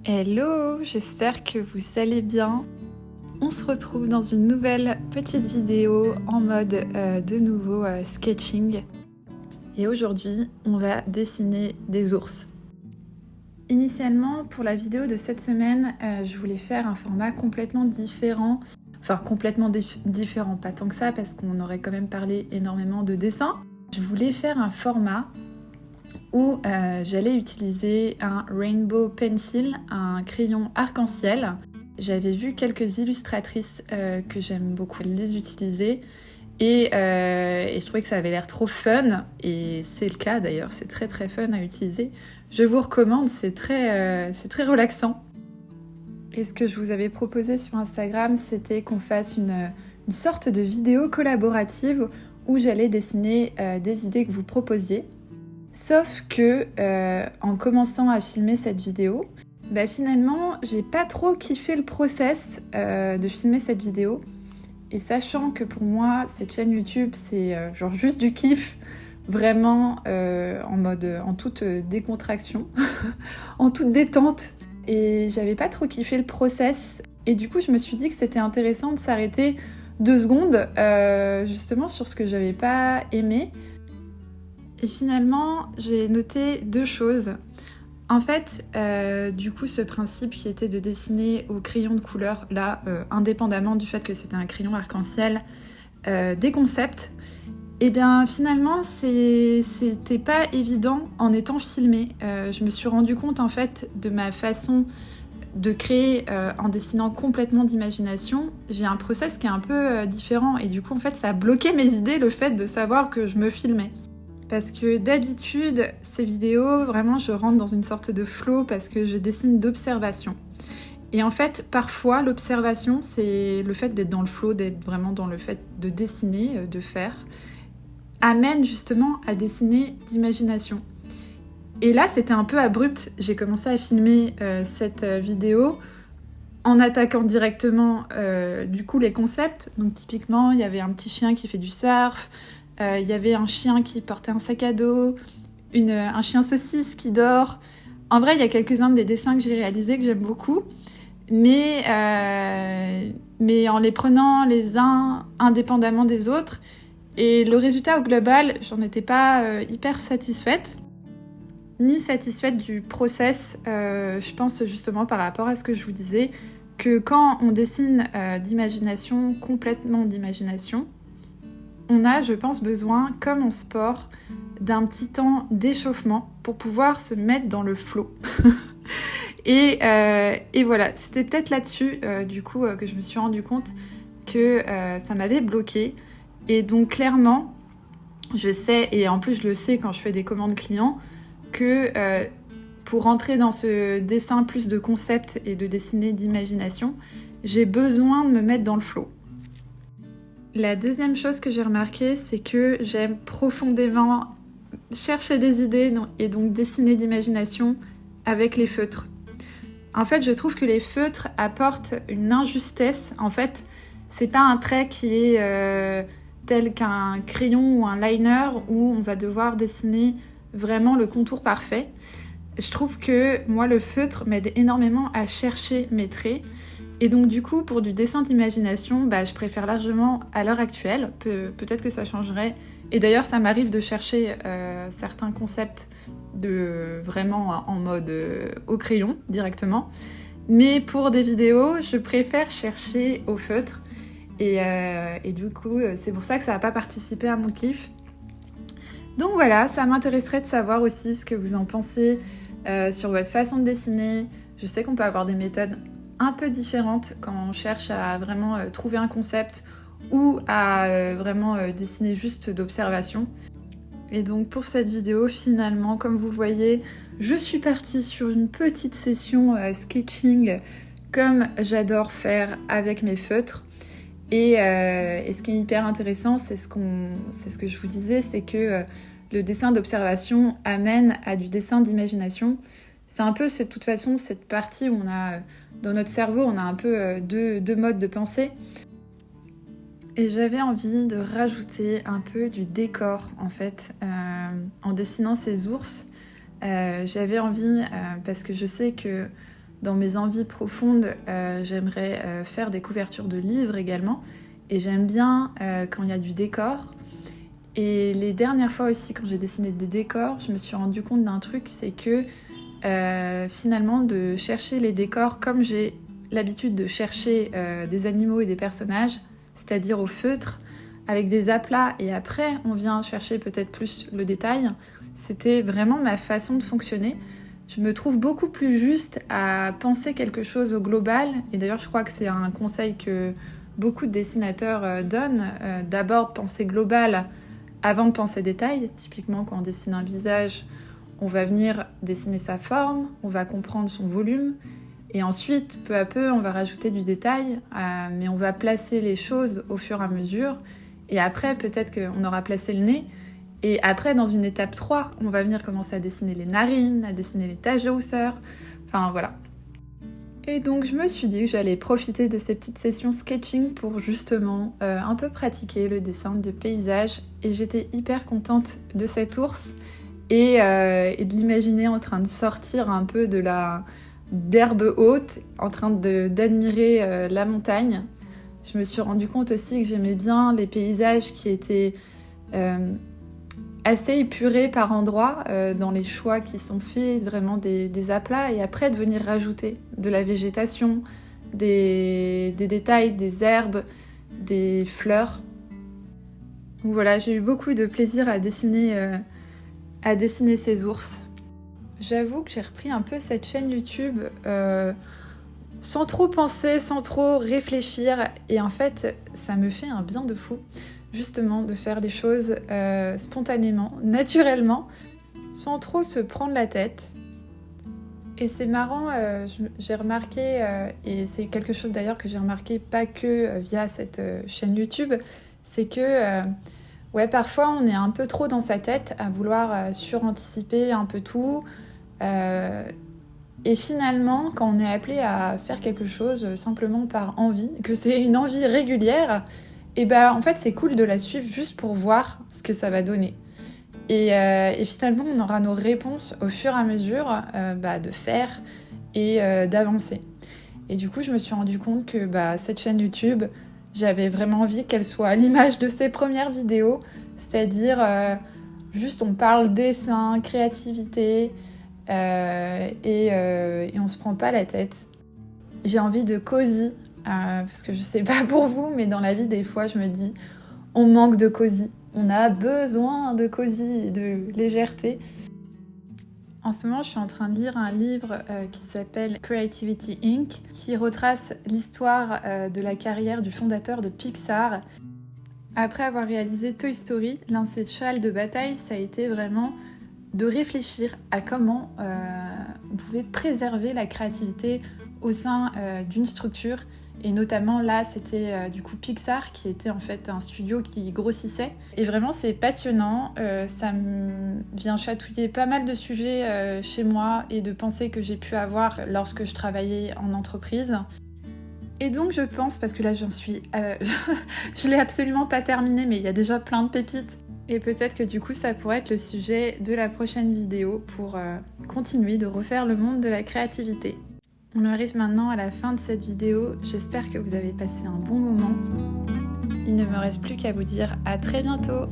Hello, j'espère que vous allez bien. On se retrouve dans une nouvelle petite vidéo en mode de nouveau sketching. Et aujourd'hui, on va dessiner des ours. Initialement, pour la vidéo de cette semaine, je voulais faire un format complètement différent. Enfin, complètement différent, pas tant que ça, parce qu'on aurait quand même parlé énormément de dessin. Je voulais faire un format où j'allais utiliser un Rainbow Pencil, un crayon arc-en-ciel. J'avais vu quelques illustratrices que j'aime beaucoup les utiliser et je trouvais que ça avait l'air trop fun, et c'est le cas d'ailleurs, c'est très très fun à utiliser. Je vous recommande, c'est très relaxant. Et ce que je vous avais proposé sur Instagram, c'était qu'on fasse une sorte de vidéo collaborative où j'allais dessiner des idées que vous proposiez. Sauf que en commençant à filmer cette vidéo, finalement j'ai pas trop kiffé le process de filmer cette vidéo. Et sachant que pour moi cette chaîne YouTube c'est genre juste du kiff, vraiment en toute décontraction, en toute détente. Et j'avais pas trop kiffé le process. Et du coup je me suis dit que c'était intéressant de s'arrêter 2 secondes justement sur ce que j'avais pas aimé. Et finalement, j'ai noté 2 choses. En fait, du coup, ce principe qui était de dessiner au crayon de couleur, là, indépendamment du fait que c'était un crayon arc-en-ciel, des concepts, et bien finalement, c'était pas évident en étant filmé. Je me suis rendu compte, en fait, de ma façon de créer en dessinant complètement d'imagination. J'ai un process qui est un peu différent, et du coup, en fait, ça a bloqué mes idées, le fait de savoir que je me filmais. Parce que d'habitude, ces vidéos, vraiment, je rentre dans une sorte de flow parce que je dessine d'observation. Et en fait, parfois, l'observation, c'est le fait d'être dans le flow, d'être vraiment dans le fait de dessiner, de faire, amène justement à dessiner d'imagination. Et là, c'était un peu abrupt. J'ai commencé à filmer cette vidéo en attaquant directement du coup les concepts. Donc typiquement, il y avait un petit chien qui fait du surf, il y avait un chien qui portait un sac à dos, un chien saucisse qui dort. En vrai, il y a quelques-uns des dessins que j'ai réalisés que j'aime beaucoup, mais en les prenant les uns indépendamment des autres. Et le résultat au global, j'en étais pas hyper satisfaite, ni satisfaite du process. Je pense justement par rapport à ce que je vous disais, que quand on dessine d'imagination, complètement d'imagination, on a, je pense, besoin, comme en sport, d'un petit temps d'échauffement pour pouvoir se mettre dans le flow. et voilà, c'était peut-être là-dessus, que je me suis rendu compte que ça m'avait bloqué. Et donc, clairement, je sais, et en plus je le sais quand je fais des commandes clients, que pour rentrer dans ce dessin plus de concept et de dessiner d'imagination, j'ai besoin de me mettre dans le flow. La deuxième chose que j'ai remarqué, c'est que j'aime profondément chercher des idées et donc dessiner d'imagination avec les feutres. En fait, je trouve que les feutres apportent une injustesse. En fait, c'est pas un trait qui est tel qu'un crayon ou un liner où on va devoir dessiner vraiment le contour parfait. Je trouve que moi, le feutre m'aide énormément à chercher mes traits. Et donc du coup, pour du dessin d'imagination, je préfère largement à l'heure actuelle. Peut-être que ça changerait. Et d'ailleurs, ça m'arrive de chercher certains concepts vraiment en mode au crayon directement. Mais pour des vidéos, je préfère chercher au feutre. Et du coup, c'est pour ça que ça n'a pas participé à mon kiff. Donc voilà, ça m'intéresserait de savoir aussi ce que vous en pensez sur votre façon de dessiner. Je sais qu'on peut avoir des méthodes un peu différente quand on cherche à vraiment trouver un concept ou à vraiment dessiner juste d'observation. Et donc pour cette vidéo, finalement, comme vous le voyez, je suis partie sur une petite session sketching comme j'adore faire avec mes feutres. Et ce qui est hyper intéressant, c'est ce que je vous disais, c'est que le dessin d'observation amène à du dessin d'imagination. C'est un peu, de toute façon, cette partie où on a, dans notre cerveau, on a un peu deux modes de pensée. Et j'avais envie de rajouter un peu du décor, en fait, en dessinant ces ours. J'avais envie, parce que je sais que Dans mes envies profondes, j'aimerais faire des couvertures de livres également. Et j'aime bien quand il y a du décor. Et les dernières fois aussi, quand j'ai dessiné des décors, je me suis rendu compte d'un truc, c'est que finalement, de chercher les décors comme j'ai l'habitude de chercher des animaux et des personnages, c'est-à-dire au feutre, avec des aplats, et après, on vient chercher peut-être plus le détail. C'était vraiment ma façon de fonctionner. Je me trouve beaucoup plus juste à penser quelque chose au global. Et d'ailleurs, je crois que c'est un conseil que beaucoup de dessinateurs donnent. D'abord, de penser global avant de penser détail. Typiquement, quand on dessine un visage, on va venir dessiner sa forme, on va comprendre son volume. Et ensuite, peu à peu, on va rajouter du détail. Mais on va placer les choses au fur et à mesure. Et après, peut-être qu'on aura placé le nez. Et après, dans une étape 3, on va venir commencer à dessiner les narines, à dessiner les taches de rousseur. Enfin, voilà. Et donc, je me suis dit que j'allais profiter de ces petites sessions sketching pour justement un peu pratiquer le dessin de paysages. Et j'étais hyper contente de cet ours et de l'imaginer en train de sortir un peu d'herbe haute, en train d'admirer la montagne. Je me suis rendu compte aussi que j'aimais bien les paysages qui étaient assez épurés par endroits dans les choix qui sont faits, vraiment des aplats, et après de venir rajouter de la végétation, des détails, des herbes, des fleurs. Donc voilà, j'ai eu beaucoup de plaisir à dessiner ces ours. J'avoue que j'ai repris un peu cette chaîne YouTube sans trop penser, sans trop réfléchir, et en fait, ça me fait un bien de fou. Justement, de faire des choses spontanément, naturellement, sans trop se prendre la tête. Et c'est marrant, j'ai remarqué, et c'est quelque chose d'ailleurs que j'ai remarqué pas que via cette chaîne YouTube, c'est que parfois on est un peu trop dans sa tête à vouloir suranticiper un peu tout. Et finalement, quand on est appelé à faire quelque chose simplement par envie, que c'est une envie régulière, et en fait c'est cool de la suivre juste pour voir ce que ça va donner. Et finalement on aura nos réponses au fur et à mesure de faire et d'avancer. Et du coup je me suis rendu compte que cette chaîne YouTube, j'avais vraiment envie qu'elle soit à l'image de ses premières vidéos, c'est-à-dire juste on parle dessin, créativité et on se prend pas la tête. J'ai envie de cosy. Parce que je sais pas pour vous, mais dans la vie, des fois, je me dis, on manque de cosy. On a besoin de cosy et de légèreté. En ce moment, je suis en train de lire un livre qui s'appelle Creativity Inc., qui retrace l'histoire de la carrière du fondateur de Pixar. Après avoir réalisé Toy Story, l'un de ses chevals de bataille, ça a été vraiment de réfléchir à comment on pouvait préserver la créativité au sein d'une structure. Et notamment là, c'était du coup Pixar qui était en fait un studio qui grossissait. Et vraiment, c'est passionnant. Ça me vient chatouiller pas mal de sujets chez moi et de pensées que j'ai pu avoir lorsque je travaillais en entreprise. Et donc je pense, parce que là j'en suis... je l'ai absolument pas terminé, mais il y a déjà plein de pépites. Et peut-être que du coup ça pourrait être le sujet de la prochaine vidéo pour continuer de refaire le monde de la créativité. On arrive maintenant à la fin de cette vidéo, j'espère que vous avez passé un bon moment. Il ne me reste plus qu'à vous dire à très bientôt.